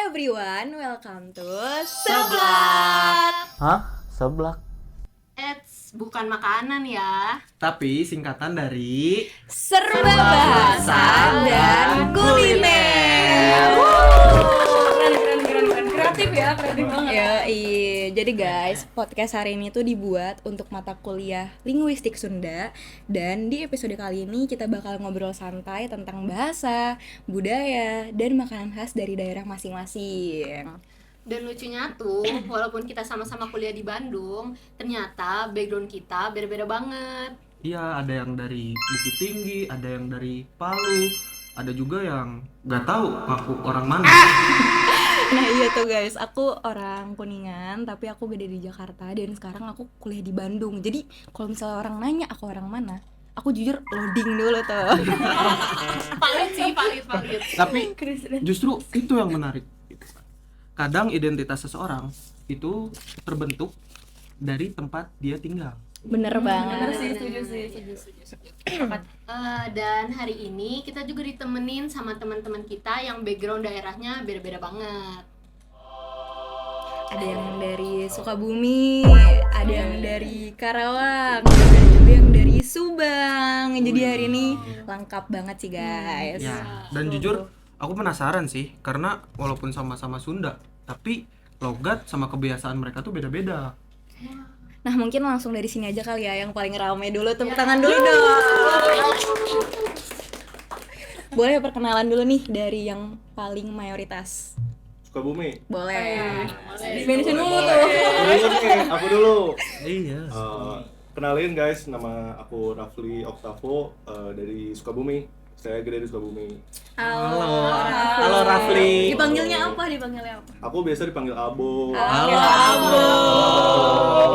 everyone, welcome to Seblak. Hah? Seblak? Bukan makanan ya. Tapi singkatan dari Serba bahasa dan kuliner. Keren. Kreatif ya, kreatif banget. Jadi guys, podcast hari ini tuh dibuat untuk mata kuliah Linguistik Sunda. Dan di episode kali ini kita bakal ngobrol santai tentang bahasa, budaya, dan makanan khas dari daerah masing-masing. Dan lucunya tuh, walaupun kita sama-sama kuliah di Bandung, ternyata background kita beda-beda banget. Iya, ada yang dari Bukit Tinggi, ada yang dari Palu, ada juga yang nggak tahu aku orang mana. Nah iya tuh guys, aku orang Kuningan tapi aku beda di Jakarta dan sekarang aku kuliah di Bandung. Jadi kalau misalnya orang nanya aku orang mana, aku jujur loading dulu tuh. Palit. Tapi justru itu yang menarik. Kadang identitas seseorang itu terbentuk dari tempat dia tinggal. Bener banget. Bener sih, setuju. Dan hari ini kita juga ditemenin sama teman-teman kita yang background daerahnya beda-beda banget. Ada yang dari Sukabumi, ada yang dari Karawang, ada juga yang dari Subang. Jadi hari ini lengkap banget sih guys. Ya, dan jujur aku penasaran sih, karena walaupun sama-sama Sunda, tapi logat sama kebiasaan mereka tuh beda-beda. Nah mungkin langsung dari sini aja kali ya, yang paling rame dulu, tepuk tangan dulu dong. Boleh perkenalan dulu nih dari yang paling mayoritas. Sukabumi. Boleh. Dimention dulu tuh. Aku dulu. Iya. Kenalin guys, nama aku Rafli Octavo dari Sukabumi. Saya gede di Sukabumi. Halo Rafli. Dipanggilnya apa? Aku biasa dipanggil Abo. Halo Abo.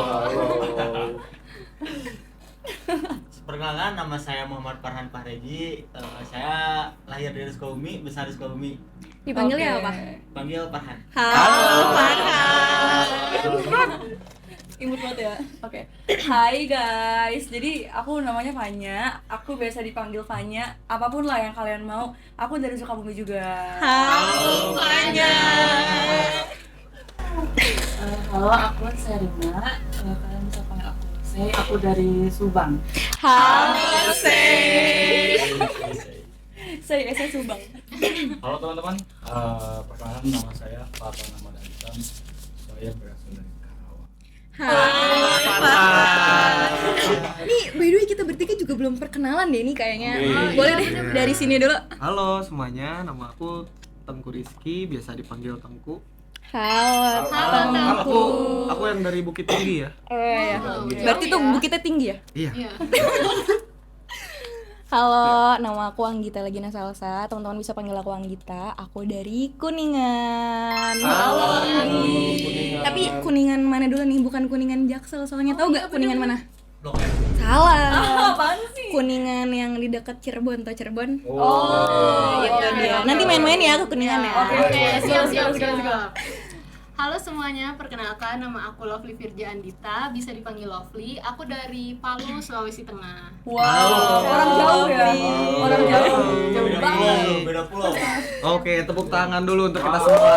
Halo. Perkenalkan, nama saya Muhammad Farhan Fahreji. Saya lahir dari Sukabumi, besar di Sukabumi. Dipanggilnya apa? Panggil Farhan. Halo Farhan. Imut banget ya. Oke. Hai guys. Jadi aku namanya Fanya. Aku biasa dipanggil Fanya. Apapun lah yang kalian mau. Aku dari Sukabumi juga. Halo Fanya. Halo, aku Serina. Kalian bisa panggil aku Sei. Aku dari Subang. Halo Sei. Saya Subang. Halo teman-teman, perkenalkan nama saya Fatah Ahmad Alisam. Saya berasal dari Karawang. Halo Farhan. Nih by the way kita bertiga juga belum perkenalan deh nih kayaknya. Boleh deh dari sini dulu. Halo semuanya, nama aku Tengku Rizky, biasa dipanggil Tengku. Halo Aku yang dari Bukit Tinggi ya. Berarti tuh bukitnya tinggi ya? Iya. Halo, nama aku Anggita Legina Salsa. Teman-teman bisa panggil aku Anggita. Aku dari Kuningan. Halo. Tapi Kuningan mana dulu nih? Bukan Kuningan Jaksel. Soalnya tahu gak Kuningan mana? Blok M. Salah. Apaan sih? Kuningan yang di dekat Cirebon, tau Cirebon? Oh, Itu dia. Nanti main-main ya ke Kuningan ya. Oke, siap. Halo semuanya, perkenalkan nama aku Lovely Firja Andita, bisa dipanggil Lovely. Aku dari Palu, Sulawesi Tengah. Wow. Orang jauh ya. Orang jauh. Jauh Beda banget. pulau, beda pulau. Oke, tepuk tangan dulu untuk kita semua.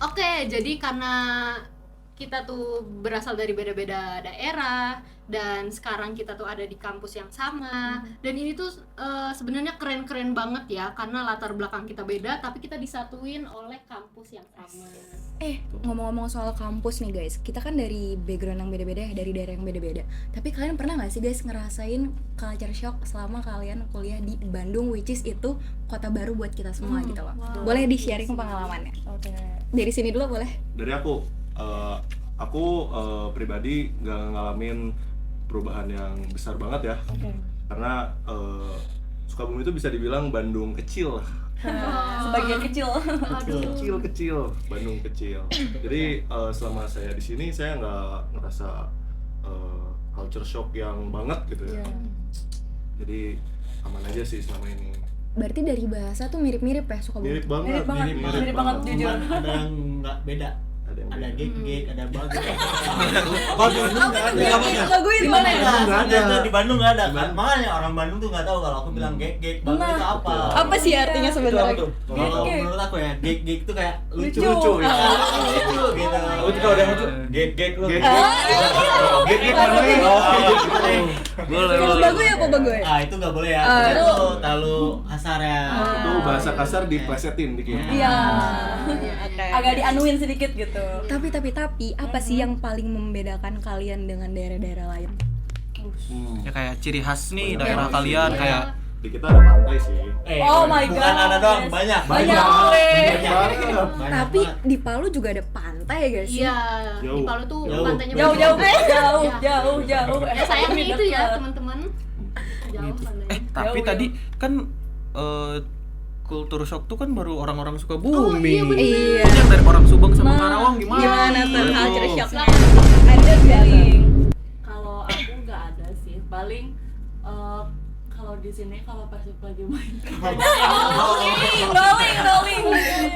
Oke, jadi karena kita tuh berasal dari beda-beda daerah dan sekarang kita tuh ada di kampus yang sama dan ini tuh sebenarnya keren-keren banget ya karena latar belakang kita beda tapi kita disatuin oleh kampus yang sama. Ngomong-ngomong soal kampus nih guys, kita kan dari background yang beda-beda ya, dari daerah yang beda-beda. Tapi kalian pernah gak sih guys ngerasain culture shock selama kalian kuliah di Bandung, which is itu kota baru buat kita semua gitu loh. Boleh di-sharing pengalamannya? Oke. Dari sini dulu boleh? Dari aku pribadi nggak ngalamin perubahan yang besar banget ya. Oke. Karena Sukabumi itu bisa dibilang Bandung kecil lah. Sebagian kecil. Kecil, Bandung kecil. Jadi selama saya di sini saya nggak ngerasa culture shock yang banget gitu ya. Jadi aman aja sih selama ini. Berarti dari bahasa tuh mirip-mirip ya Sukabumi? Mirip banget, Mirip banget jujur. Cuman ada yang nggak beda. ada yang Ada beda. gig, ada bagus. Apa di Bandung nggak ada? Lagu itu Gimana ya? Nggak ada. Itu di Bandung nggak ada Di kan? Bandung. Makanya orang Bandung tuh nggak tahu kalau aku bilang gig. Bandung itu apa? apa sih artinya Itu apa sebenarnya? tuh? Kalau Gig. menurut aku ya, gig itu kayak lucu. Lucu. Ya. Lucu gitu. Lucu kalau ada yang lucu. Gek lu. Gig. Gek namanya. Boleh, Kalau boleh. bagus ya apa bagus ya? Ah, itu nggak boleh ya. Ah. Itu terlalu kasar ya. Itu bahasa kasar diplesetin dikit. Iya. Oke. Agak dianuin sedikit gitu. Tapi apa sih yang paling membedakan kalian dengan daerah-daerah lain? Ya kayak ciri khas nih Banyak daerah banget kalian sih. kayak Di kita ada pantai sih. Oh my bukan God. ada doang, banyak. Banyak. Banyak Tapi banget. di Palu juga ada pantai ya guys? Iya, di Jauh. Palu tuh Jauh. pantainya Jauh jauh banyak. jauh. Ya sayangnya itu ya Deket. teman-teman. Jauh pantainya. tapi Jauh, tadi kan kultur shock tuh kan baru orang-orang Sukabumi. Oh, iya, bener. Iya. Ini yang dari orang Subang sama Karawang gimana? Gimana tuh Gitu. culture shock? Silakan. Ada nggak? Kalau aku nggak ada sih, paling kalau di sini kalau Persib lagi main Rolling.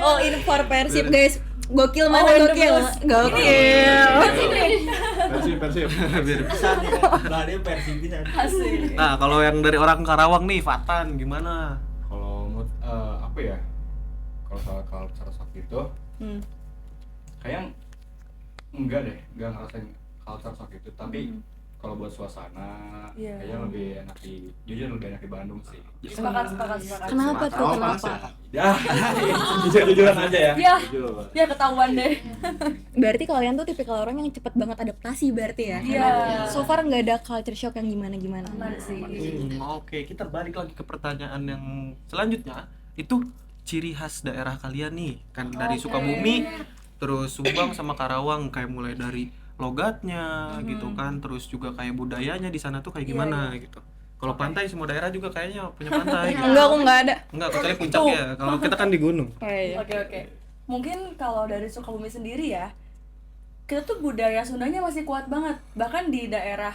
Oh, in for Persib guys. Gokil mana Oh, gokil? bagus. Gokil. Persib. Pisan ya. Bahannya versi pisan. Asik. Nah, kalau yang dari orang Karawang nih, Fatan gimana? Kalau menurut apa ya? Kalau soal culture shock gitu, kayaknya enggak ngerasain culture shock itu, tapi kalau buat suasana Iya. kayaknya lebih enak jujur lebih enak di Bandung sih. Sepakat. Kenapa tuh? Oh, Kenapa? panas Ya, jujur-jujuran aja ya. Ya, Jujur, Pak. ya ketahuan deh. Berarti kalian tuh tipikal orang yang cepet banget adaptasi berarti ya? Iya. So far nggak ada culture shock yang gimana-gimana. Benar sih. Oke, kita balik lagi ke pertanyaan yang selanjutnya. Itu ciri khas daerah kalian nih, kan dari Sukabumi, terus Subang sama Karawang, kayak mulai dari logatnya gitu kan, terus juga kayak budayanya di sana tuh kayak gimana gitu. Kalau pantai semua daerah juga kayaknya punya pantai gitu. Enggak, aku nggak ada. Enggak, kecuali puncaknya. Kalau kita kan di gunung. Oh, iya. Oke. Mungkin kalau dari Sukabumi sendiri ya, kita tuh budaya Sundanya masih kuat banget. Bahkan di daerah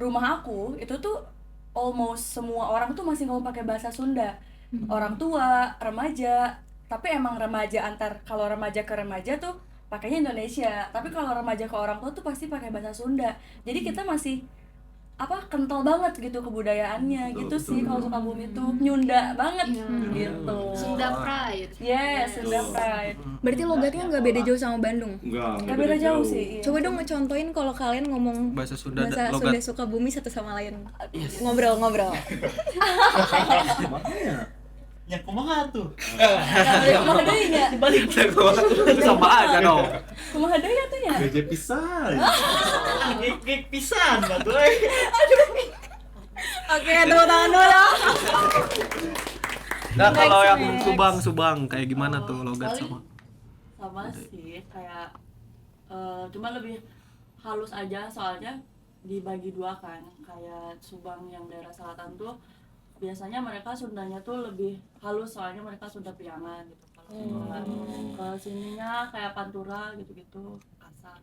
rumah aku itu tuh almost semua orang tuh masih ngomong pakai bahasa Sunda. Orang tua, remaja, tapi emang kalau remaja ke remaja tuh pakainya Indonesia. Tapi kalau remaja ke orang tua tuh pasti pakai bahasa Sunda. Jadi kita masih kental banget gitu kebudayaannya gitu sih. Kalau Sukabumi tuh nyunda banget gitu. Sunda Pride. Yes, Sunda Pride. Berarti logatnya nggak beda jauh sama Bandung. Gak beda jauh sih. Iya. Coba dong ngecontohin kalau kalian ngomong Bahasa Sunda bahasa logat. Sunda Sukabumi satu sama lain. Ngobrol. Ya kumaha tuh? Kumaha deui nya? Balik itu sama aja dong. Kumaha deui atuh nya? Geje pisan. Gig pisan batu euy. Oke, tepuk tangan dulu. Nah, kalau yang Subang kayak gimana tuh logat sama? sama sih kayak cuma lebih halus aja soalnya dibagi dua kan, kayak Subang yang daerah selatan tuh biasanya mereka Sundanya tuh lebih halus soalnya mereka Sunda Priangan gitu. Kalau sininya kayak Pantura gitu-gitu kasar.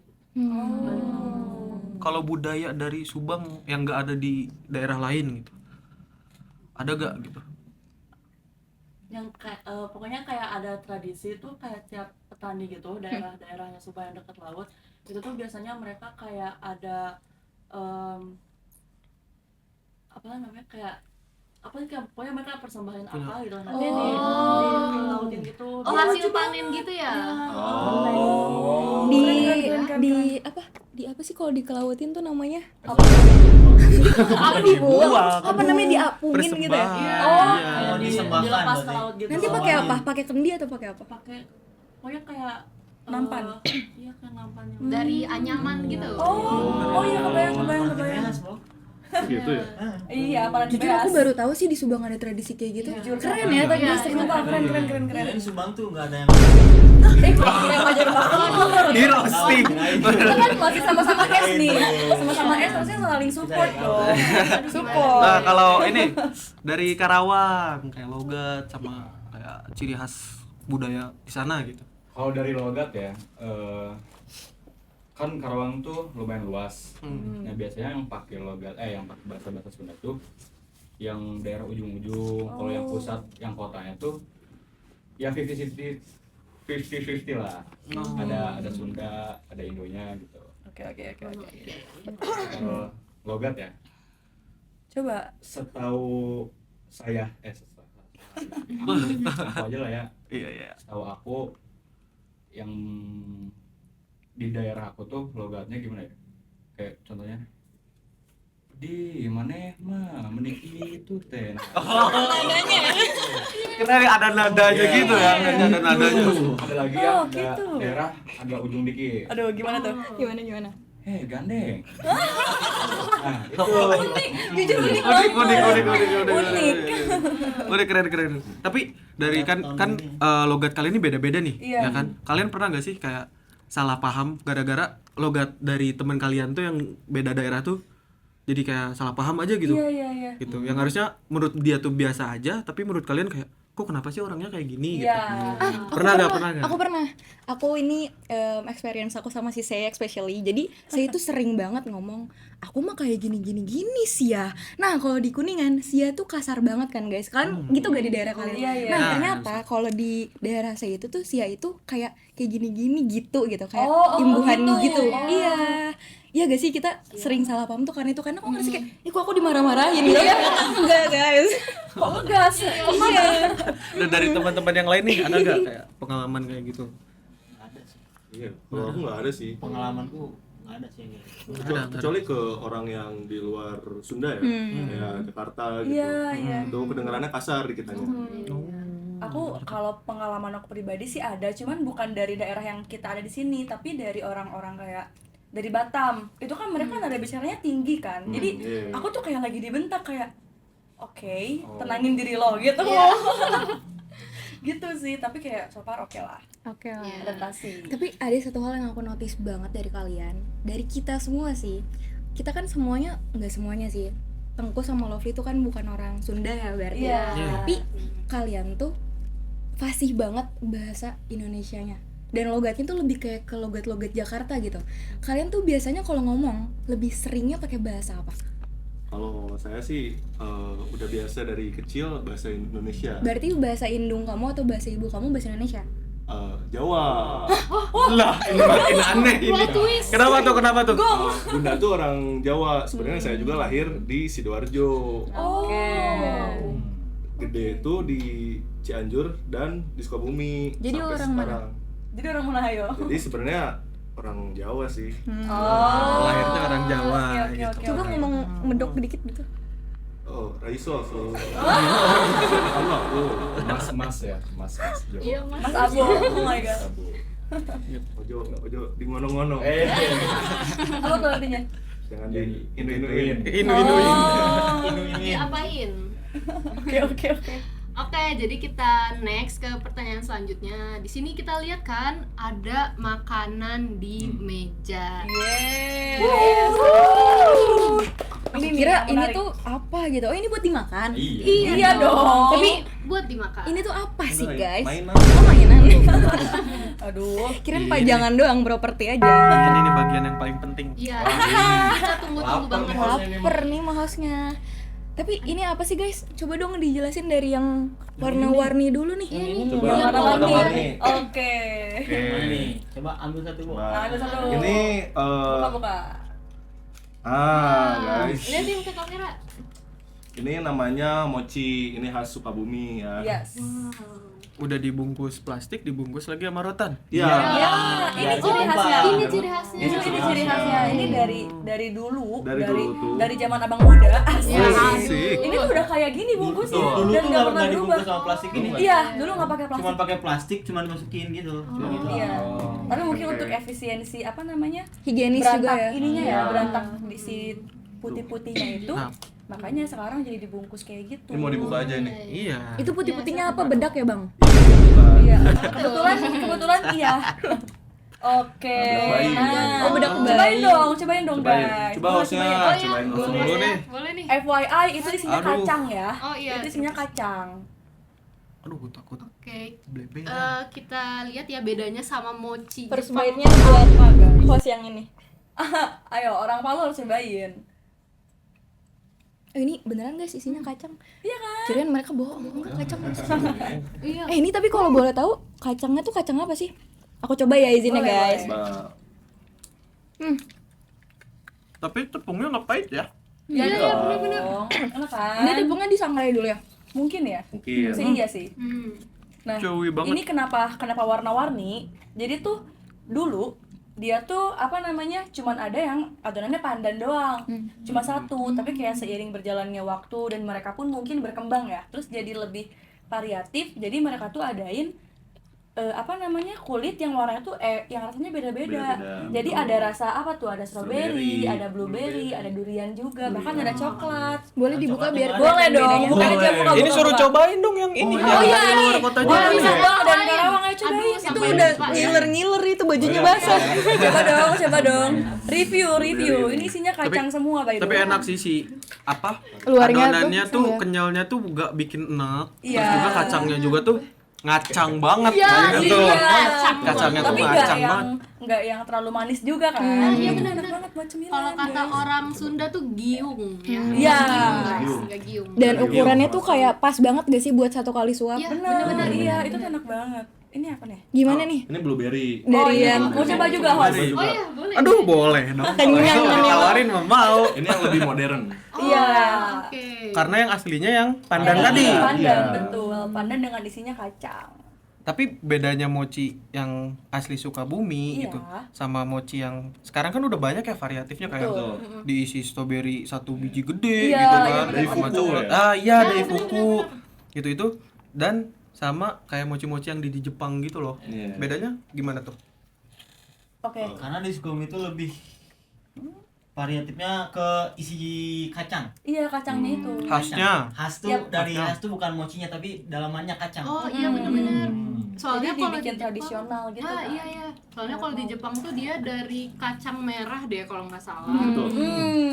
Kalau budaya dari Subang yang nggak ada di daerah lain gitu, ada gak gitu? Yang kayak pokoknya kayak ada tradisi tuh kayak tiap petani gitu daerah-daerahnya Subang yang dekat laut itu tuh biasanya mereka kayak ada apa namanya kayak pokoknya mereka persembahan apa gitu nanti di lautin gitu. Oh, hasil panen gitu ya? Di apa sih kalau dikelautin tuh namanya? Apa Dibuang. Apa namanya diapungin gitu ya? Oh, disembahkan dilepas ke berarti. laut gitu. Nanti pakai apa? Pakai kendi atau pakai apa? Pakai pokoknya kayak Nampan. Iya kayak nampan yang Dari anyaman gitu. Oh iya kebayang. Beres, Bro. Gitu ya. Iya, apalagi Jujur aku baru tahu sih di Subang ada tradisi kayak gitu. Keren ya tadi. Iya, Sumpah keren. Kirain Subang tuh enggak ada yang Yang ajar banget. Di roasting. Kita kan masih sama-sama S nih. Sama-sama S harusnya saling support dong. Support. Nah, kalau ini dari Karawang kayak logat sama kayak ciri khas budaya di sana gitu. Kalau dari logat ya, kan Karawang tuh lumayan luas. Nah biasanya yang pakai logat, yang pakai bahasa Sunda tuh yang daerah ujung-ujung. Kalau yang pusat, yang kotanya tuh ya 50-50 50-50 lah. Ada Sunda, ada Indonya gitu. Oke. Kalau logat ya, Coba. setahu saya apa aja lah ya. Iya. Setahu aku yang di daerah aku tuh logatnya gimana ya? Kayak contohnya di mana mah meniki itu teh. Kita ada nadanya gitu ya, ada nadanya. Ada lagi Oh, ya, ada gitu. daerah agak ujung dikit. Aduh, gimana tuh? Gimana? Hei gandeng. Nah, itu Jujur unik Unik. Udah keren. Tapi dari kan logat kalian ini beda-beda nih, Iya. ya kan? Kalian pernah nggak sih kayak salah paham gara-gara logat dari teman kalian tuh yang beda daerah tuh jadi kayak salah paham aja gitu? Iya. Gitu. Yang harusnya menurut dia tuh biasa aja, tapi menurut kalian kayak kok kenapa sih orangnya kayak gini gitu? Iya. Pernah nggak? Aku pernah. Aku ini experience aku sama si saya especially. Jadi saya itu sering banget ngomong, aku mah kayak gini sih ya. Nah kalau di Kuningan, Sia tuh kasar banget kan guys. Kalian gitu gak di daerah kalian? Iya. Nah ternyata kalau di daerah saya itu tuh Sia itu kayak gini gitu kayak Oh, imbuhan gitu. gitu. Oh. Iya. Iya gak sih kita sering salah paham tuh karena itu karena aku ngerasa kayak, ih kok aku dimarah-marahin gitu ya? Enggak guys. Kok ngegas? Kemana? Dan dari teman-teman yang lain nih ada nggak kayak pengalaman kayak gitu? Ada sih. Iya, kalau aku nggak ada sih. Pengalamanku nggak ada sih. Kecuali ke orang yang di luar Sunda ya, kayak Jakarta gitu. Iya. Itu kedengarannya kasar dikitanya. Aku kalau pengalaman aku pribadi sih ada, cuman bukan dari daerah yang kita ada di sini, tapi dari orang-orang kayak dari Batam. Itu kan mereka nada bicaranya tinggi kan. Jadi iya. aku tuh kayak lagi dibentak kayak oke, tenangin diri lo gitu. Gitu sih, tapi kayak so far oke lah. Oke lah. Adaptasi. Tapi ada satu hal yang aku notice banget dari kalian, dari kita semua sih. Kita kan semuanya, nggak semuanya sih. Tengku sama Lovely itu kan bukan orang Sunda ya berarti. Iya. Tapi kalian tuh fasih banget bahasa Indonesianya. Dan logatnya tuh lebih kayak ke logat-logat Jakarta gitu. Kalian tuh biasanya kalau ngomong lebih seringnya pakai bahasa apa? Kalau saya sih udah biasa dari kecil bahasa Indonesia. Berarti bahasa indung kamu atau bahasa ibu kamu bahasa Indonesia? Jawa. Lah, ini makin aneh ini. Plot twist. Kenapa tuh? Bunda tuh orang Jawa. Sebenarnya saya juga lahir di Sidoarjo. Oke. Gede itu di Cianjur dan di Sukabumi. Jadi sampai orang mana? sekarang. Jadi orang mana ayo? Jadi sebenarnya orang Jawa sih. Oh. Lahirnya orang Jawa Oke. gitu. Coba ngomong medok dikit gitu. Oh, Raiso aku. Halo aku. Mas ya, mas Jawa. Iya mas. Mas Abo. Oh my god. Sabu. Ojo di ngono-ngono. Apa tuh artinya? Jangan di inu-inuin. Diapain? Oke. Oke, jadi kita next ke pertanyaan selanjutnya. Di sini kita lihat kan ada makanan di meja. Yes. Ini kira ini tuh apa gitu? Oh ini buat dimakan? Iya dong. Tapi buat dimakan. ini tuh apa sih guys? Mainan. Oh mainan. Aduh. Kirain pajangan doang, properti aja. Ini bagian yang paling penting. Iya. Kita tunggu-tunggu banget. Laper nih mah hausnya. Tapi ini apa sih guys? Coba dong dijelasin dari yang warna-warni dulu nih. Coba Yang warna-warni. warna-warni. Oke. Nih, coba ambil satu Bu. Nah, Ada satu. ini Buka. guys. Lihatin ke kamera. Ini namanya mochi. Ini khas Sukabumi ya. Yes. Udah dibungkus plastik, dibungkus lagi sama rotan. Iya. Ya, ini ciri khasnya. Ini ciri khasnya. Ini ciri khasnya. Ini dari dulu, Dari dulu tuh. dari zaman Abang Muda. Asik. Asik. Ini tuh udah kayak gini bungkusnya Dulu dan tuh nggak nggak pernah berubah. dibungkus sama plastik ini. Iya, dulu nggak pakai plastik. Cuman pakai plastik, cuman masukin gitu. Cuma gitu. Iya. Tapi mungkin untuk efisiensi apa namanya? Higienis juga Berantak ya. ininya ya, Iya. berantak di si putih-putihnya itu. Nah. Makanya sekarang jadi dibungkus kayak gitu. Ini mau dibuka aja nih. Iya. Itu putih-putihnya apa? Bedak ya bang? Iya. Kebetulan iya. Oke. Bedak bayi. Nah, Oh, bedak cobain bayi. dong Cobain. guys. Coba hostnya, Oh iya, cobain boleh hostnya. dulu nih. Boleh nih. FYI itu isinya Aduh. kacang ya. Oh iya. Itu isinya kacang. Aduh, gue takut. Oke. Blebe. Kita lihat ya bedanya sama mochi First Jepang. bite-nya buat host yang ini. Ayo, orang Palu harus cobain. Ini beneran guys isinya kacang. Iya kan? Kirain mereka bohong, enggak kacang guys. Iya. Ini tapi kalau boleh tahu kacangnya tuh kacang apa sih? Aku coba ya izinnya Boleh, guys. Mbak. Tapi tepungnya nggak pahit ya? Iya, iya, benar-benar. Enak kan? Ini tepungnya disangrai dulu ya. Mungkin ya. Mungkin. Sih iya sih. Nah, Chewy banget. ini kenapa warna-warni? Jadi tuh dulu dia tuh apa namanya cuman ada yang adonannya pandan doang, cuma satu. Tapi kayak seiring berjalannya waktu dan mereka pun mungkin berkembang ya, terus jadi lebih variatif. Jadi mereka tuh adain apa namanya kulit yang warnanya tuh yang rasanya beda-beda. Beda-beda. Jadi ada rasa apa tuh? Ada strawberry, Strawberry, ada blueberry, ada durian juga, bahkan ada coklat. Boleh dibuka Coklatnya biar mana? Boleh dong, bedanya. bukan aja buka. Ini suruh cobain dong yang ini. Oh iya Yang nih. luar kota Wah, juga. bisa nih. banget dan Karawang ayo cobain. Aduh, Itu sampai udah lupa ya. ngiler-ngiler itu bajunya basah. Coba dong. Review. Ini isinya kacang semua by the Tapi way. enak sih apa? Luarnya adonannya tuh, tuh iya. kenyalnya tuh gak bikin enak. Terus Iya. juga kacangnya juga tuh ngacang banget. Iya, Nah, iya, itu. kacang. Kacangnya tuh Tapi ngacang banget. nggak yang terlalu manis juga kan. Iya, Enak benar-benar. banget buat cemilan. Kalau kata guys. orang Sunda tuh giung ya. Iya. Enggak giung. Dan ukurannya tuh kayak pas banget gak sih buat satu kali suap? Iya, bener-bener iya itu tuh enak banget. Ini apa nih? Gimana nih? Ini blueberry. Dari iya. yang Mau coba juga host. Coba juga. Oh iya, boleh. Aduh, boleh dong. Kenyang, Kalau kenyang. ditawarin mah mau. Ini yang lebih modern. Oh, Iya. Oke. Karena yang aslinya yang pandan Yang tadi. Pandan Iya. betul. Pandan dengan isinya kacang. Tapi bedanya mochi yang asli Sukabumi Iya. gitu sama mochi yang sekarang kan udah banyak ya variatifnya kayak Betul. diisi strawberry satu biji gede Iya, gitu iya, kan Daifuku sama coklat. ya? Ah iya, Ya, daifuku. Gitu dan sama kayak mochi-mochi yang di Jepang gitu loh. Iya. Bedanya gimana tuh? Oke. Karena di Sukabumi itu lebih variatifnya ke isi kacang. Iya kacangnya itu. Khasnya. Khas tuh Yap. dari Kacang. khas tuh bukan mochinya tapi dalamannya kacang. Oh iya benar-benar. Jadi Soalnya kalau di dibikin Jepang, tradisional gitu ah, kan. iya iya. Soalnya kalau di Jepang tuh dia dari kacang merah deh kalau nggak salah. Betul.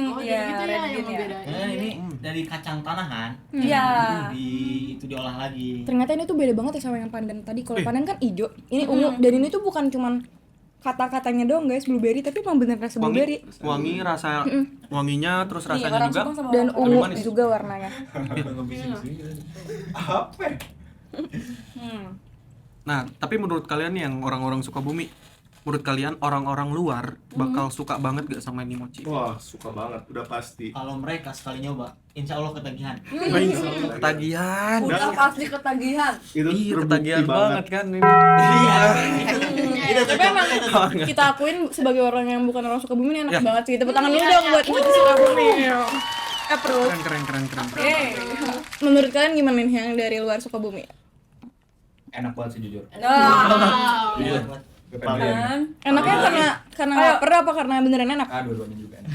Oh iya, jadi gitu ya red yang bean ya. membedain. Karena ini dari kacang tanahan. Iya. Itu diolah lagi. Ternyata ini tuh beda banget ya sama yang pandan tadi. Kalau pandan kan hijau, ini ungu. Dan ini tuh bukan cuman kata-katanya doang guys, blueberry, tapi emang bener rasa blueberry. Wangi rasa wanginya terus Nih, rasanya orang juga. Subang sama Dan orang ungu manis. juga warnanya. Apa? Nah, tapi menurut kalian nih yang orang-orang Sukabumi, menurut kalian orang-orang luar bakal suka banget gak sama ini mochi? Wah, suka banget, udah pasti. Kalau mereka sekali nyoba, insya Allah ketagihan. Ketagihan. udah pasti ketagihan. Itu Iya, terbukti ketagihan banget banget. kan ini. Iya. Itu Tapi emang kita akuin sebagai orang yang bukan orang Sukabumi ini enak banget sih. Tepuk tangan dulu dong buat mochi Sukabumi. Approve. Keren. Menurut kalian gimana nih yang dari luar Sukabumi? Enak banget sih jujur. Nah, Iya. Gue pengen beli. kan. Enaknya karena lapar apa karena beneran enak? Ah, dua-duanya juga enak.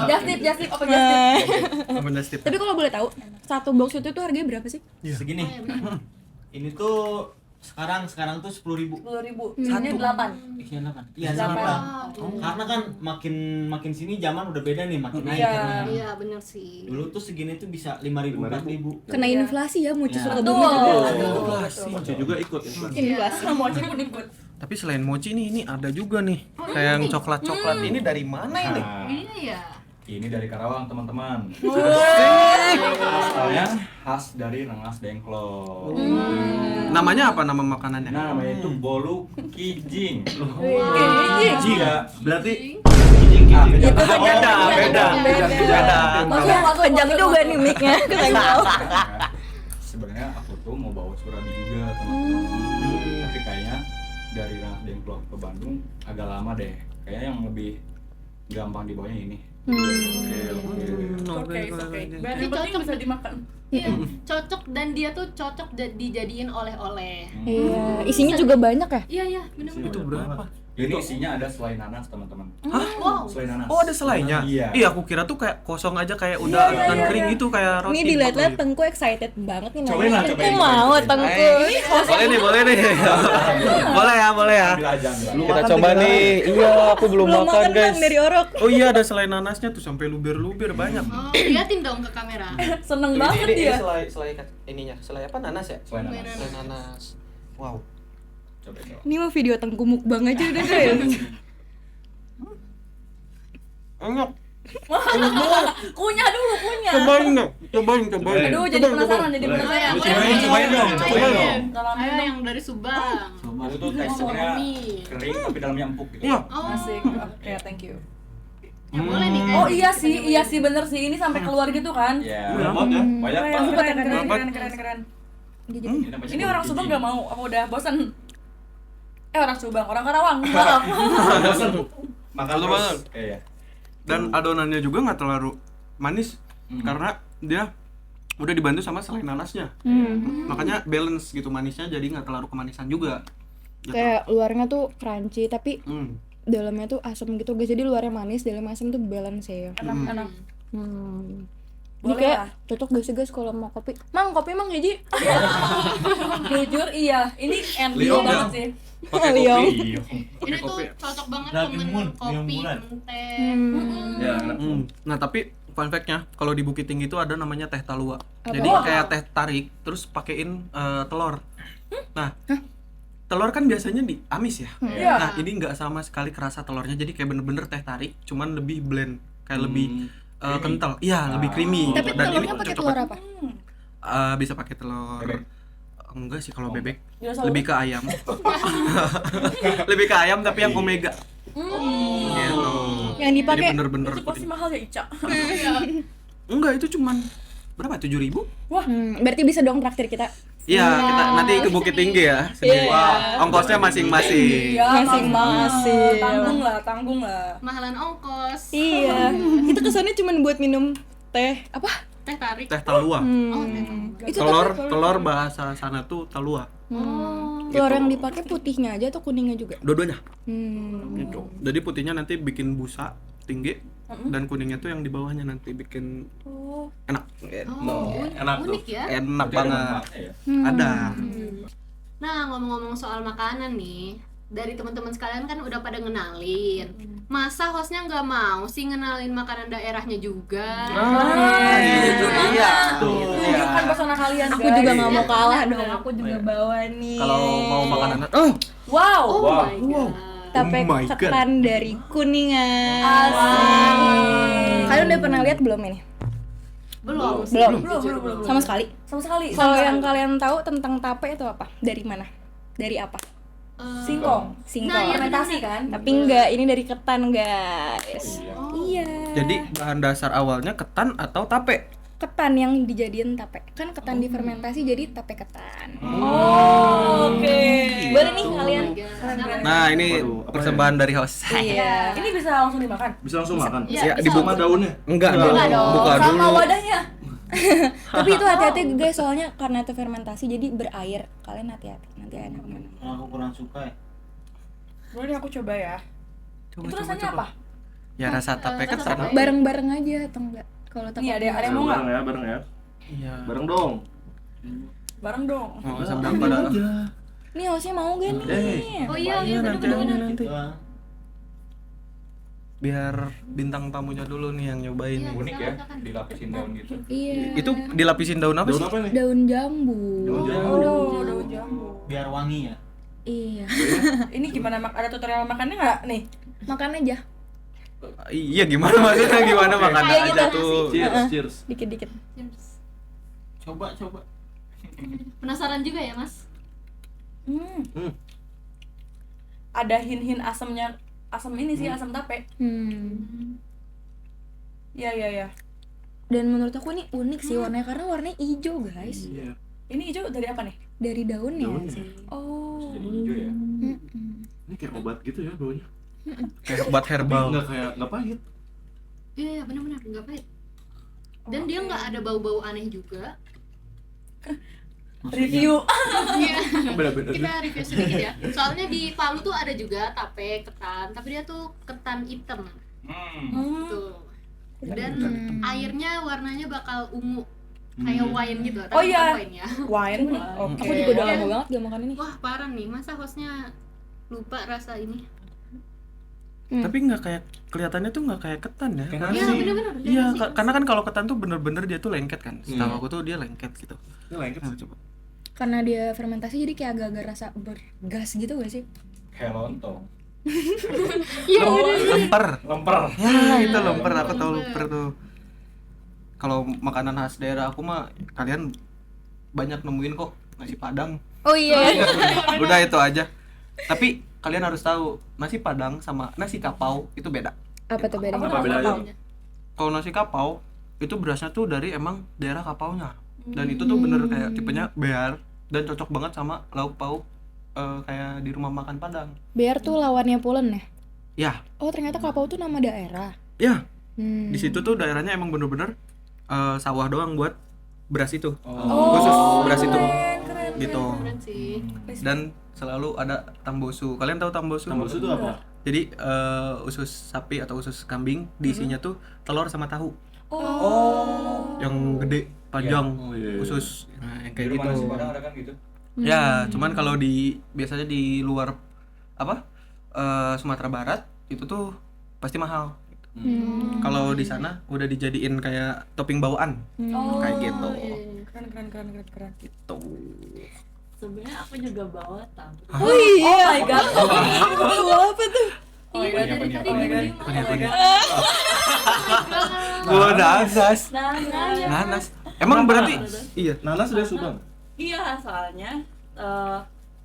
Just tip, apa just tip? Bener Steve. Tapi kalau boleh tahu, satu box itu tuh harganya berapa sih? Segini. Ini tuh sekarang tuh 10.000. 10.000. Ini 8. Isinya apa? Iya, Delapan. sama. Karena kan makin sini zaman udah beda nih, makin naik Iya. kan. Iya benar sih. Dulu tuh segini tuh bisa 5.000, 4.000. Kena inflasi ya mochi Ya. Sukabumi Betul. juga. Mochi juga ikut inflasi. Inflasi. Mochi pun ikut. Tapi selain mochi nih, ini ada juga nih kayak yang coklat-coklat. Ini dari mana ini? Nah, Iya ya. ini dari Karawang teman-teman. Asalnya khas dari Rengas Dengklok. Namanya apa nama makanannya? Nah, namanya itu bolu kijing. Kijing. Iya. Berarti Ah, Itu Beda. Masuk. Kencang juga nih mic-nya. Sebenarnya aku tuh mau bawa surabi juga teman-teman. Tapi kayaknya dari Rengas Dengklok ke Bandung agak lama deh. Kayaknya yang lebih gampang dibawanya ini. Oke. Berarti Yang penting cocok bisa dimakan. Iya, cocok dan dia tuh cocok dijadiin oleh-oleh. Iya, isinya juga banyak ya? Iya iya, benar-benar. Itu berapa? Ini isinya ada selai nanas teman-teman. Wow. Selai nanas. Oh, ada selainya? Iya. Aku kira tuh kayak kosong aja kayak udah adonan kering gitu kayak roti. Ini dilihat-lihat Tengku excited banget nih. Cobain lah, Tengku cobain. mau Tengku. Boleh nih. boleh ya. Ambil aja, ambil. Lu Kita makan coba dengan nih. Iya, aku belum Belum makan, makan guys. Bang dari orok. Oh iya, ada selai nanasnya tuh sampai luber-luber banyak. Oh, liatin dong ke kamera. Seneng banget dia. selai apa nanas ya? Selai nanas. Selai nanas. Wow. Coba. Ini mah video Tengku mukbang aja udah guys. Enak. Kunyah dulu, kunyah. Cobain. Aduh, jadi penasaran, jadi Boleh. penasaran. Cobain dong. Tolong Ayo dong. yang dari Subang. Itu tuh teksturnya Mie. kering tapi dalamnya empuk gitu. Iya. Oh, Asik. Oke, thank you. ya boleh nih. Oh iya sih bener sih, ini sampai keluar gitu kan. Ya. Iya. Banyak Keren, Pak. keren. Dia jadi Ini orang Subang gak mau, apa udah bosan? Orang Subang, orang Karawang, maaf. Makan Betul terus. banget. Iya. Dan adonannya juga nggak terlalu manis karena dia udah dibantu sama selai nanasnya. Makanya balance gitu manisnya, jadi nggak terlalu kemanisan juga. Gitu. kayak luarnya tuh crunchy tapi Hmm. dalamnya tuh asam gitu guys. Jadi luarnya manis, dalamnya asam tuh balance ya. Enak. Jadi Boleh kayak lah. cocok gak sih guys kalau mau kopi? Mang, kopi mang hiji. Jujur iya, ini NBO Leo banget sih. Pakai Liong. kopi. Ini tuh kopi. cocok banget Dragon temen Moon, kopi, minum bulan. temen teh. Ya, enak. Nah tapi fun fact-nya kalau di Bukit Tinggi itu ada namanya teh talua. Apa? Jadi kayak teh tarik terus pakein telur. Nah telur kan biasanya di amis ya. Iya. Nah ini nggak sama sekali kerasa telurnya, jadi kayak bener-bener teh tarik, cuman lebih blend, kayak lebih kental. Iya lebih creamy. Tapi Dan ini telurnya pakai cocok telur banget. apa? Bisa pakai telur. Bebek. Enggak sih kalau bebek. Biasa Lebih ke ayam. Lebih ke ayam tapi yang omega. Gitu. Yang dipakai Jadi bener-bener itu pasti mahal ya, Ica. enggak, itu cuman berapa? 7.000? berarti bisa dong traktir kita. Iya, kita nanti ke Bukit Tinggi ya sendiri. Iya. Ongkosnya masing-masing. Ya, Masing-masing. Tanggung lah. Mahalan ongkos. Iya. Itu kesannya cuma buat minum teh apa? Teh tarik. Teh talua. Oh, teh tarik. Itu Telur bahasa sana tuh talua. telur yang dipakai putihnya aja atau kuningnya juga? Dua-duanya. Gitu. Jadi putihnya nanti bikin busa tinggi dan kuningnya tuh yang di bawahnya nanti bikin enak. Oh, Enak tuh. unik ya. Enak Berarti ada banget. manfaatnya ya. Ada. Nah, ngomong-ngomong soal makanan nih, dari teman-teman sekalian kan udah pada ngenalin. Masa hostnya nggak mau sih ngenalin makanan daerahnya juga? Gitu. Iya. Tunjukkan pesona kalian, Aku guys. juga nggak mau kalah Bener, dong. bener. Aku juga bawa nih. Kalau mau makanan Wow. Oh Wow. my god. tape Oh my God. ketan dari Kuningan. Asik. Kalian udah pernah lihat belum ini? Belum. Belum. Sama sekali. Sama sekali. Kalau yang kalian tahu tentang tape itu apa? Dari mana? Dari apa? singkong. Singkong. Nah, iya, Fermentasi kan? Tapi enggak, ini dari ketan guys. Iya. Jadi bahan dasar awalnya ketan atau tape? Ketan yang dijadiin tape. Kan ketan difermentasi jadi tape ketan. Oh, oke. Boleh nih kalian. Nah, ini Waduh, apa persembahan dari host. Iya. Ini bisa langsung dimakan. Bisa langsung makan. Iya, Ya, bisa. Sama daunnya. Enggak Enggak dong. dong. Buka Sama dulu. wadahnya. Tapi itu hati-hati guys, soalnya karena itu fermentasi jadi berair. Kalian hati-hati, nanti enak banget. Aku kurang suka ya. Boleh aku coba ya. Itu rasanya apa? Ya rasa tape rasa ketan. tape. Bareng-bareng aja atau enggak? Kalau takut. Nih ada yang mau nggak? Bareng ya, bareng ya. Iya. Bareng dong. Bareng dong. Oh, sambil pada Nih hostnya mau gak nih? Oh iya, iya nanti benar-benar. nanti. Gitu ah. Biar bintang tamunya dulu nih yang nyobain. Iya. Unik ya, dilapisin daun gitu. Iya. Itu dilapisin daun apa Daun sih? apa nih? Daun jambu. Daun jambu. Oh, daun jambu. Biar wangi ya. Iya. Ini gimana ada tutorial makannya nggak nih? Makan aja, Iya gimana maksudnya gimana makan Iya, aja gitu. tuh. Cheers. dikit-dikit. Coba. Penasaran juga ya, Mas? Ada hin-hin asamnya, asam ini sih, asam tape. Iya. Dan menurut aku ini unik sih warnanya karena warnanya hijau guys. Iya. Ini hijau dari apa nih? Dari daunnya Daunnya. sih. Oh. Jadi hijau ya. Ini kayak obat gitu ya baunya. Kayak obat Tapi herbal. nggak pahit. Iya, benar-benar nggak pahit. Dan dia nggak ada bau-bau aneh juga. Review. Iya. Bener-bener. Kita review sedikit ya. Soalnya di Palu tuh ada juga tape ketan, tapi dia tuh ketan hitam. Tuh. Dan airnya warnanya bakal ungu. Kayak wine gitu, tapi Oh, iya. bukan wine ya. Wine. Oke. Aku juga udah lama banget gak makan ini. Wah, parah nih. Masa hostnya lupa rasa ini? Tapi nggak kayak kelihatannya tuh nggak kayak ketan ya. Kayak Iya, nasi. bener-bener. Iya, karena kan kalau ketan tuh bener-bener dia tuh lengket kan. Setahu aku tuh dia lengket gitu. Ini lengket Nah, sih. coba. Karena dia fermentasi jadi kayak agak-agak rasa bergas gitu gak sih? Kayak lontong. Iya. Lemper. Lemper. Ya, itu lemper, aku tahu lemper tuh. Kalau makanan khas daerah aku mah kalian banyak nemuin kok, nasi Padang. Oh iya. Udah itu aja. Tapi kalian harus tahu, nasi Padang sama nasi kapau itu beda. Apa tuh bedanya? Apa bedanya? Kalau nasi kapau itu berasnya tuh dari emang daerah kapaunya. Dan itu tuh bener kayak tipenya bear dan cocok banget sama lauk pauk kayak di rumah makan Padang. Bear tuh lawannya pulen ya? Ya, Oh ternyata Kapau tuh nama daerah. ya. Hmm. Di situ tuh daerahnya emang bener-bener sawah doang buat beras itu. Oh. Khusus beras itu. Keren. Gitu. Keren sih. Dan selalu ada tambosu. Kalian tahu tambosu? Tambosu itu apa? Jadi usus sapi atau usus kambing diisinya tuh telur sama tahu. Oh. Yang gede, panjang, Oh, iya, iya. usus. Nah, yang Di kayak rumah gitu. nasi Padang ada kan gitu. Ya, cuman kalau biasanya di luar apa? Sumatera Barat itu tuh pasti mahal. Kalau di sana udah dijadiin kayak topping bawaan. Oh. Kayak gitu. Keren. Gitu. Sebenarnya aku juga bawa tahu. Oh iya. Oh my god. Apa tuh? Oh my god. Apa nih, apa Oh my nih? god. Gua nanas. Nah, Nanas. Emang berarti iya. Nanas dari Subang. iya soalnya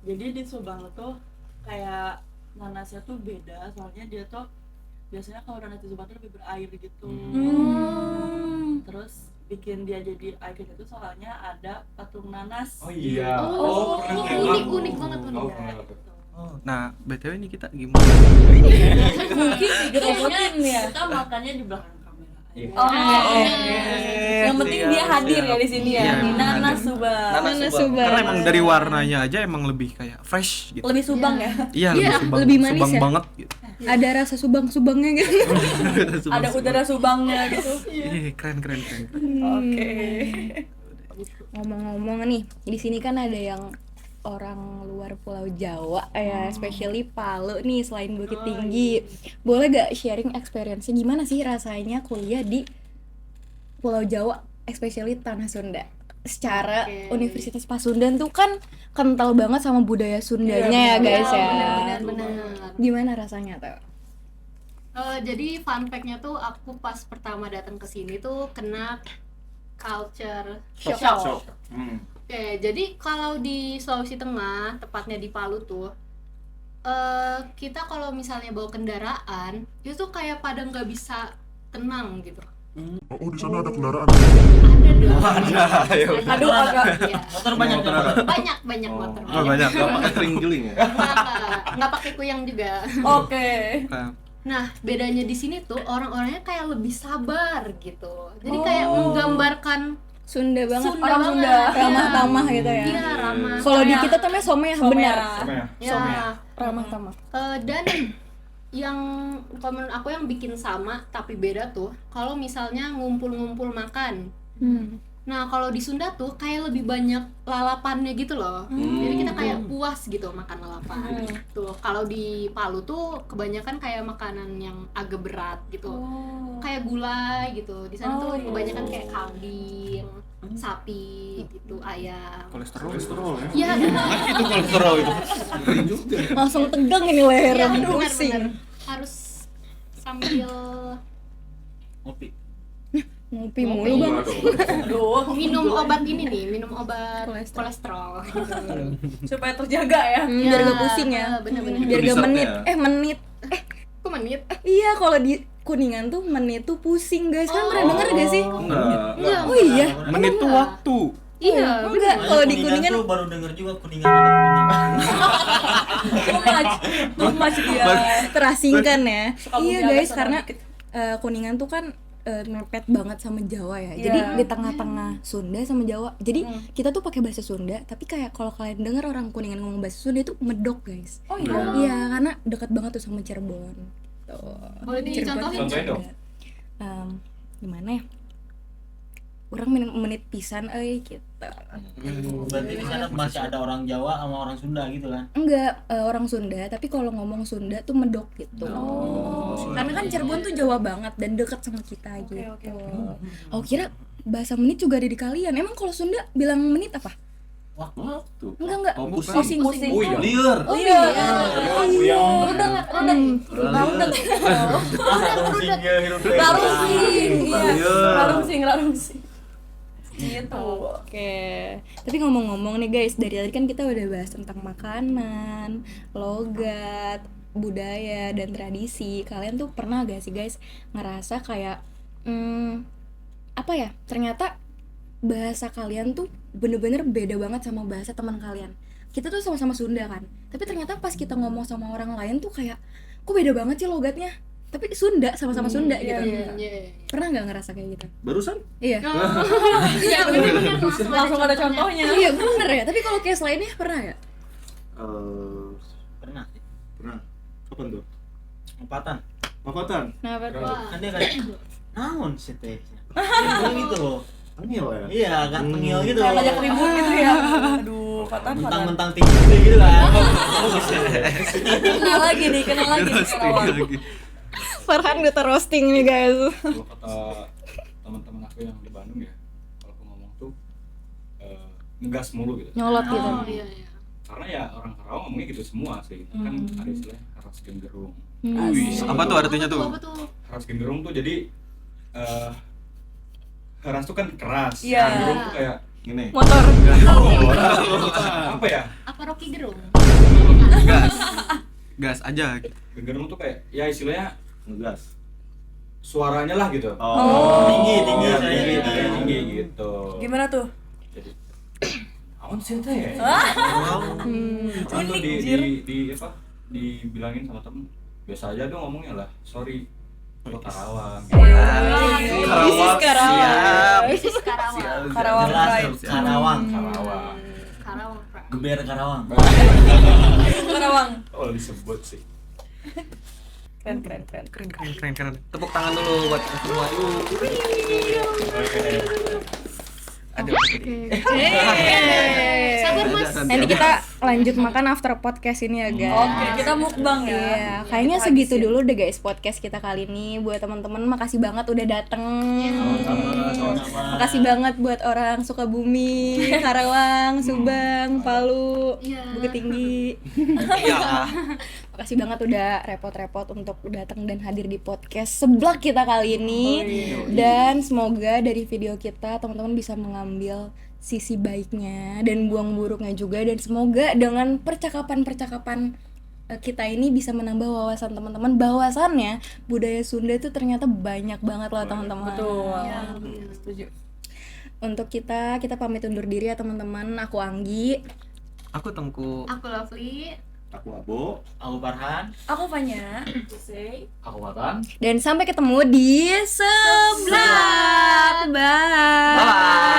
jadi di Subang tuh kayak nanasnya tuh beda, soalnya dia tuh biasanya kalau nanas di Subang tuh lebih berair gitu. Terus bikin dia jadi air gitu soalnya ada patung nanas. Oh iya. Oh, pernah unik, lewat. unik banget, unik. Oh, pernah lewat. Nah, BTW ini kita gimana? Mungkin digerobotin ya. Kita makannya di belakang kamera aja. Iya. Oh, Oke. yang penting dia hadir ya di sini ya. Iya, emang Nanas hadir. Subang. Nanas Subang. Karena emang dari warnanya aja emang lebih kayak fresh gitu. Lebih Subang ya. Iya, Iya, Subang, lebih manis Subang ya. banget gitu. Ada rasa subang-subangnya gitu. Ada udara Subangnya gitu. Iya, keren. Oke. Ngomong-ngomong nih, di sini kan ada yang orang luar Pulau Jawa ya, especially Palu nih selain Bukit Tinggi. Boleh gak sharing experience-nya gimana sih rasanya kuliah di Pulau Jawa, especially Tanah Sunda? Secara Oke. Universitas Pasundan tuh kan kental banget sama budaya Sundanya ya guys ya. Benar. Gimana rasanya tuh? Jadi fun fact-nya tuh aku pas pertama datang ke sini tuh kena culture shock. Oke, jadi kalau di Sulawesi Tengah, tepatnya di Palu tuh, kita kalau misalnya bawa kendaraan, itu tuh kayak pada nggak bisa tenang gitu. Oh, di sana ada kendaraan. Ada dong. Aduh, agak. Iya. Motor banyak ya? Banyak motor. Oh, banyak. Gak pakai terenggiling ya? Nggak pakai kuyang juga. Oke. Nah, bedanya di sini tuh orang-orangnya kayak lebih sabar gitu. Jadi kayak menggambarkan Sunda banget. Sunda Orang banget. Sunda. Ramah-tamah gitu ya. Iya, ramah. Kalau di kita tuh namanya someh, benar. Sama ya? Ya, Ramah-tamah. dan yang kalau menurut aku yang bikin sama tapi beda tuh kalau misalnya ngumpul-ngumpul makan. Nah, kalau di Sunda tuh kayak lebih banyak lalapannya gitu loh. Jadi kita kayak puas gitu makan lalapan. Tuh, kalau di Palu tuh kebanyakan kayak makanan yang agak berat gitu. Kayak gulai gitu. Di sana tuh kebanyakan kayak kambing, sapi gitu, ayam. Kolesterol ya? Iya, Itu kolesterol itu. Ngeri juga. Langsung tegang ini lehernya, benar, pusing. harus sambil Ngopi. Ngopi mulu bang. Aduh. minum obat ini nih, minum obat Kolesterol. kolesterol. Supaya terjaga ya. Biar gak pusing ya. Bener-bener. Biar gak Dessertnya. menit. Kok menit? Iya, kalau di Kuningan tuh menit tuh pusing guys. Kan pernah denger gak sih? Enggak. Oh iya. Menit tuh waktu. Iya, Enggak, kalau di Kuningan tuh baru denger juga Kuningan ada Kuningan. Too much dia. terasingkan ya. Sukabumi Iya agak guys, sana karena dikit. Kuningan tuh kan mepet banget sama Jawa ya. Jadi Iya. di tengah-tengah Sunda sama Jawa. Jadi kita tuh pakai bahasa Sunda, tapi kayak kalau kalian denger orang Kuningan ngomong bahasa Sunda itu medok guys. Oh iya. Iya, karena dekat banget tuh sama Cirebon. Tuh. Boleh dicontohin? Contohin dong. Gimana ya? Orang menit pisan gitu. Berarti di sana masih ada orang Jawa sama orang Sunda gitu kan? Enggak, orang Sunda, tapi kalau ngomong Sunda tuh medok gitu. Karena kan Cirebon tuh Jawa banget dan deket sama kita gitu. oke. Oh, kira bahasa menit juga ada di kalian. Emang kalau Sunda bilang menit apa? Waktu. Enggak. Oh, Pusing. Oh iya. Liur. Pusingnya hidup Larungsing gitu. Oke. Tapi ngomong-ngomong nih guys, dari tadi kan kita udah bahas tentang makanan, logat, budaya dan tradisi. Kalian tuh pernah gak sih guys ngerasa kayak apa ya? Ternyata bahasa kalian tuh bener-bener beda banget sama bahasa teman kalian. Kita tuh sama-sama Sunda kan, tapi ternyata pas kita ngomong sama orang lain tuh kayak kok beda banget sih logatnya. Tapi Sunda, sama-sama Sunda gitu. Pernah nggak ngerasa kayak gitu? Barusan? Iya. Iya benar Langsung ada contohnya. Iya bener ya. Tapi kalau case lainnya pernah ya? Pernah. Kapan tuh? Empatan. Papatan? Kenapa tuh? Kan dia kayak naon sih teh. Gitu loh. Tengil ya? Iya, kan tengil gitu. Kayak ngajak ribut gitu ya. Aduh, patah. Mentang-mentang tinggi gitu kan. Kenal lagi nih Karawang. Farhan udah roasting nih guys. Kalau kata teman-teman aku yang di Bandung ya, kalau aku ngomong tuh ngegas mulu gitu. Nyolot gitu. Oh iya. Karena ya orang Karawang ngomongnya gitu semua sih. Kan ada istilah haras genderung. Apa tuh artinya tuh? Apa tuh? Haras genderung tuh jadi haras tuh kan keras. Iya. Genderung tuh kayak Gini. Motor. apa ya? Apa Rocky Gerung? Gas aja gitu. Genderung tuh kayak ya istilahnya Ngegas. suaranya lah gitu. Tinggi Iya, saya. tinggi gitu. Gimana tuh? Jadi awan sih teh. Contoh di apa? Dibilangin sama temen biasa aja dong ngomongnya lah. Sorry. Lo Karawang. Karawang. Siap. Bisnis Karawang. Karawang Jelas Pride. tuh, Karawang. Karawang. Pride. Geber Karawang. Karawang. Oh disebut sih. Keren. Keren. Tepuk tangan dulu buat kita semua. Aduh. Sabar Mas. Nanti kita lanjut makan after podcast ini ya guys. Oke, kita mukbang ya. Iya, kayaknya segitu dulu deh guys podcast kita kali ini. Buat teman-teman makasih banget udah dateng. Makasih banget buat orang Sukabumi, Karawang, Subang, Palu, Bukit Tinggi. Iya. Makasih banget udah repot-repot untuk datang dan hadir di podcast seblak kita kali ini. Dan semoga dari video kita teman-teman bisa mengambil sisi baiknya dan buang buruknya juga, dan semoga dengan percakapan-percakapan kita ini bisa menambah wawasan teman-teman bahwasannya budaya Sunda itu ternyata banyak banget loh teman-teman. Betul. Setuju. Untuk kita pamit undur diri ya teman-teman. Aku Anggi. Aku Tengku. Aku Lovely. Aku Abo. Aku Farhan. Aku Fanya. Aku Watan. Dan sampai ketemu di seblak. Bye.